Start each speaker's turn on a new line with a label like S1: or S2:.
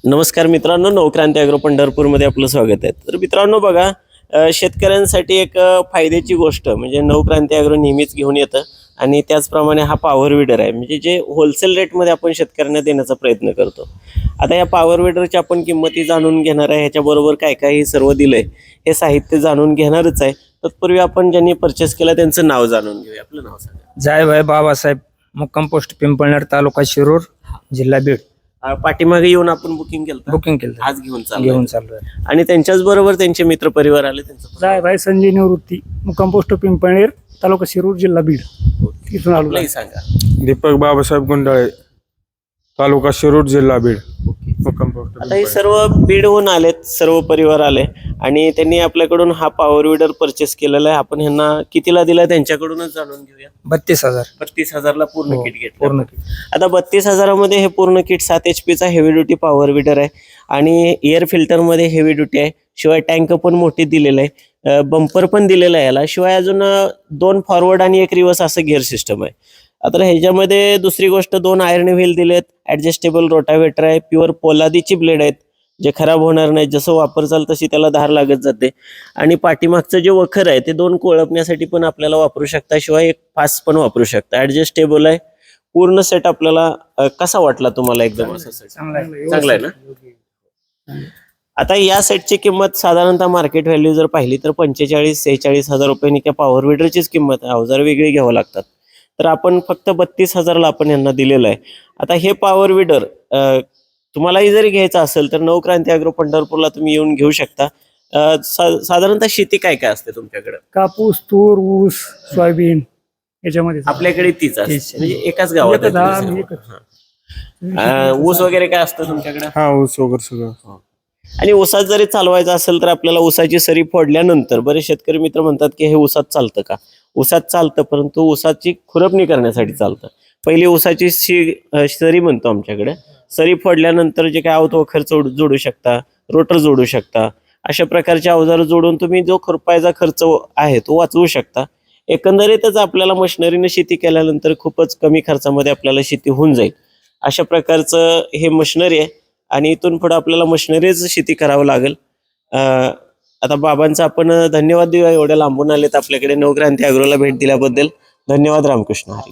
S1: नमस्कार मित्रांनो, नवक्रांती ॲग्रो पंढरपूरमध्ये आपलं स्वागत आहे. तर मित्रांनो बघा, शेतकऱ्यांसाठी एक फायद्याची गोष्ट म्हणजे नवक्रांती ॲग्रो नेहमीच घेऊन येतं आणि त्याचप्रमाणे हा पॉवर विडर आहे, म्हणजे जे होलसेल रेटमध्ये आपण शेतकऱ्यांना देण्याचा प्रयत्न करतो. आता या पॉवर विडरची आपण किंमती जाणून घेणार आहे, ह्याच्याबरोबर काय काय हे सर्व दिलंय हे साहित्य जाणून घेणारच आहे. तत्पूर्वी आपण ज्यांनी परचेस केलं त्यांचं नाव जाणून घेऊया. आपलं नाव सांगा.
S2: जायभाई बाबासाहेब, मुक्काम पोस्ट पिंपळनेर, तालुका शिरूर, जिल्हा बीड.
S1: पाठीमागे येऊन आपण बुकिंग केलं,
S2: बुकिंग केलं,
S1: आज घेऊन चालू
S2: चाललोय.
S1: आणि त्यांच्याच बरोबर त्यांचे मित्र परिवार आले. त्यांचं
S3: जायभाई संजय निवृत्ती, मुक्काम पोस्ट पिंपळनेर, तालुका शिरूर, जिल्हा बीड. तिथून आलो.
S1: नाही सांगा.
S4: दीपक बाबासाहेब गुंडाळे, तालुका शिरूर, जिल्हा बीड. मुक्काम पोस्ट
S1: आता हे सर्व बीडहून आलेत, सर्व परिवार आले आणि त्यांनी आपल्याकडून हा पॉवर विडर परचेस केलेला आहे. आपण ह्यांना कितीला दिला त्यांच्याकडूनच जाणून घेऊया.
S2: 32,000
S1: 32,000ला पूर्ण किट घेतलं.
S2: पूर्ण किट.
S1: आता 32,000मध्ये हे पूर्ण किट 7 HP चा हेवी ड्युटी पॉवर विडर आहे आणि एअर फिल्टरमध्ये हेवी ड्युटी आहे. शिवाय टँक पण मोठी दिलेलं आहे, बंपर पण दिलेला आहे याला. शिवाय अजून 2 फॉरवर्ड आणि 1 रिव्हर्स असं गिअर सिस्टम आहे. आता ह्याच्यामध्ये दुसरी गोष्ट, 2 आयर्न व्हील दिलेत, ऍडजस्टेबल रोटावेटर आहे, प्युअर पोलादीची ब्लेड आहेत जे खराब होणार नाही. जसं वापरचाल तशी त्याला धार लागत जाते. आणि पाठीमागचं जे वखर आहे ते 2 कोळपण्यासाठी पण आपल्याला वापरू शकता. शिवाय एक फास पण वापरू शकता. ऍडजस्टेबल आहे पूर्ण सेट. आपल्याला कसा वाटला तुम्हाला? एकदम असा सेट चांगला आहे ना. आता या सेटची किंमत साधारणतः मार्केट व्हॅल्यू जर पाहिली तर 45-46 हजार रुपयांनी त्या पॉवर विडरचीच किंमत आहे. अवजार वेगळी घ्यावं लागतात. तर आपण फक्त 32,000ला आपण यांना दिलेलं आहे. आता हे पॉवर विडर तुम्हालाही जरी घ्यायचं असेल तर नवक्रांती ॲग्रो पंढरपूरला तुम्ही येऊन घेऊ शकता. साधारणतः शेती काय काय असते तुमच्याकडे?
S3: कापूस, तूर, ऊस, सोयाबीन याच्यामध्ये
S1: आपल्याकडे तीच असते, म्हणजे एकाच गावात आहे तुम्ही सर्व. ऊस वगैरे काय असतं तुमच्याकडे?
S4: हा, ऊस वगैरे सगळं.
S1: आणि ऊसात जरी चालवायचं असेल तर आपल्याला ऊसाची सरी फोडल्यानंतर बरेच शेतकरी मित्र म्हणतात की हे ऊसात चालतं का? ऊसात चालतं, परंतु ऊसाची खुरपणी करण्यासाठी चालतं. पहिली ऊसाची सरी म्हणतो आमच्याकडे. सरी फोडल्यानंतर जे काय आवतो खर्च जोडू शकता, रोटर जोडू शकता. अशा प्रकारचे अवजार जोडून तुम्ही जो खुरपायचा खर्च आहे तो वाचवू शकता. एकंदरीतच आपल्याला मशिनरीने शेती केल्यानंतर खूपच कमी खर्चामध्ये आपल्याला शेती होऊन जाईल. अशा प्रकारचं हे मशिनरी आहे आणि इथून पुढे आपल्याला मशिनरीच शेती करावं लागेल. आता बाबांचा आपण धन्यवाद देऊया, एवढ्या लांबून आलेत आपल्याकडे नवक्रांती ॲग्रोला भेट दिल्याबद्दल. धन्यवाद. रामकृष्ण हरी.